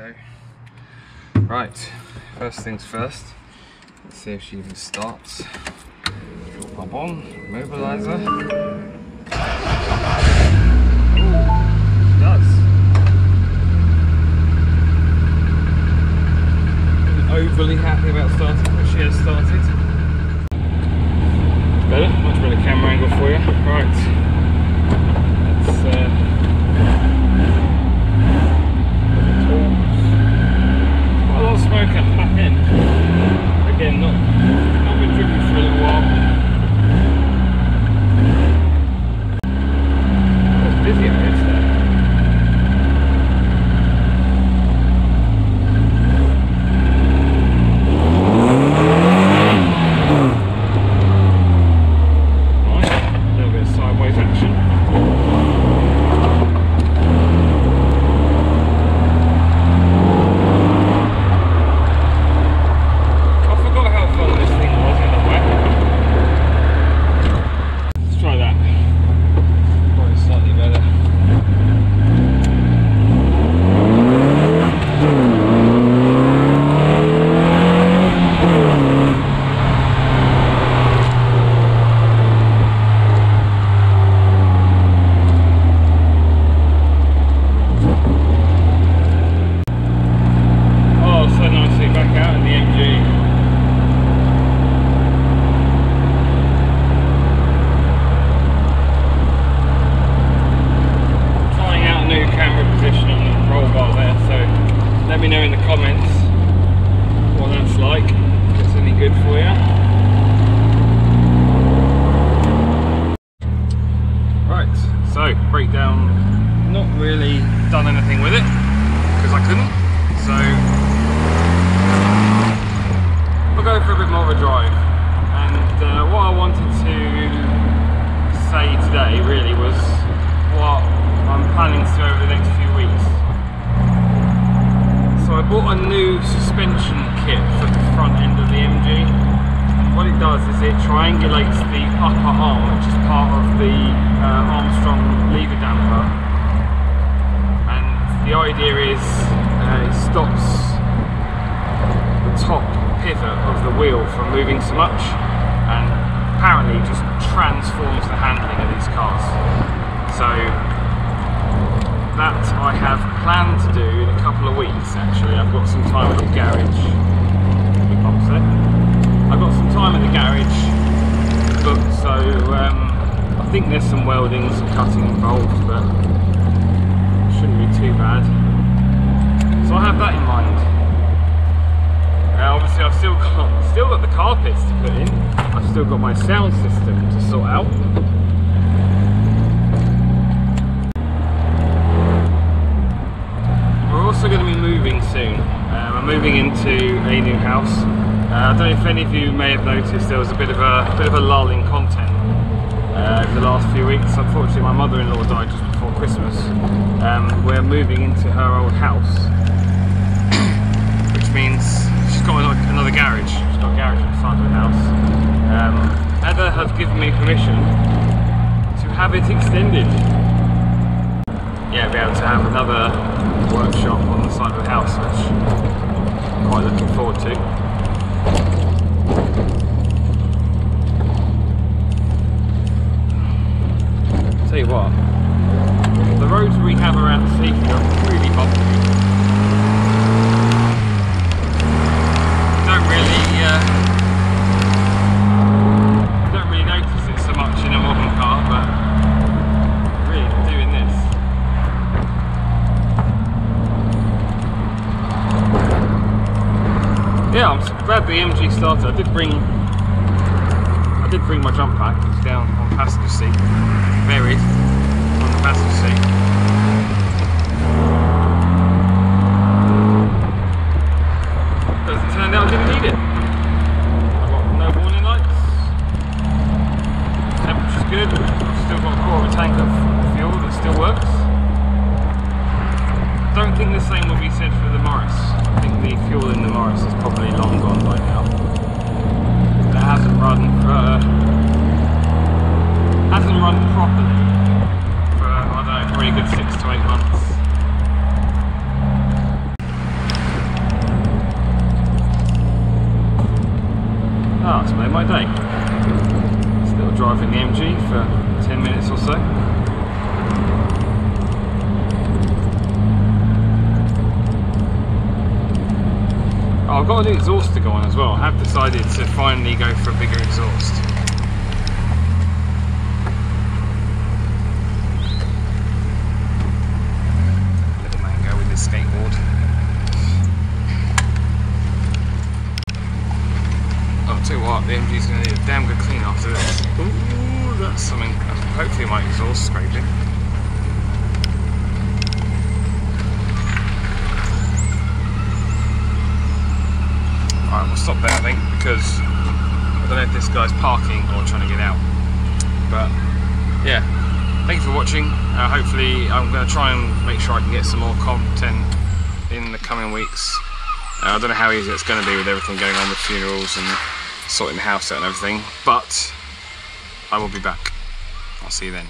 go. Right, first things first, let's see if she even starts. She'll pop on, mobiliser. She does. Wasn't overly happy about starting, but she has started. Better, much better camera angle for you. Right, let's quite a lot of smoke at the back end. Again, not been driven for a little while. It's busy out here today. Let me know in the comments what that's like, if it's any good for you. Right, so breakdown, not really done anything with it because I couldn't, so we'll go for a bit more of a drive. And what I wanted to say today really was what I'm planning to do over the next few weeks. So I bought a new suspension kit for the front end of the MG. What it does is it triangulates the upper arm, which is part of the Armstrong lever damper. And the idea is it stops the top pivot of the wheel from moving so much, and apparently just transforms the handling of these cars. So that I have planned to do in a couple of weeks. Actually, I've got some time at the garage. I've got some time at the garage booked, so I think there's some welding, some cutting involved, but it shouldn't be too bad. So I have that in mind. Obviously, I've still got the carpets to put in. I've still got my sound system to sort out. We're also going to be moving soon. I'm moving into a new house. I don't know if any of you may have noticed there was a bit of a lull in content over the last few weeks. Unfortunately, my mother-in-law died just before Christmas. We're moving into her old house, which means she's got another garage. She's got a garage at the side of the house. Heather has given me permission to have it extended. Yeah, be able to have another workshop on the side of the house, which I'm quite looking forward to. Tell you what, the roads we have around the city are really bumpy. Don't really notice it so much in a modern car, but really doing this. Yeah, I'm glad the MG started. I did bring my jump pack. It's down on the passenger seat, buried on the passenger seat. But as it turned out, I didn't need it. I've got no warning lights. Temperature's good. I've still got a quarter of a tank of fuel that still works. I don't think the same will be said for the Morris. I think the fuel in the Morris is probably long gone by now. It hasn't run properly for, I don't know, probably a good Still driving the MG for 10 minutes or so. Oh, I've got an exhaust to go on as well. I have decided to finally go for a bigger exhaust. Little man go with his skateboard. I'll tell you what, the MG's going to need a damn good clean after this. Ooh, that's something. Hopefully my exhaust scraping. Alright, we'll stop there I think, because I don't know if this guy's parking or trying to get out. But yeah, thank you for watching. Hopefully I'm going to try and make sure I can get some more content in the coming weeks. I don't know how easy it's going to be with everything going on with funerals and sorting the house out and everything, but I will be back. I'll see you then.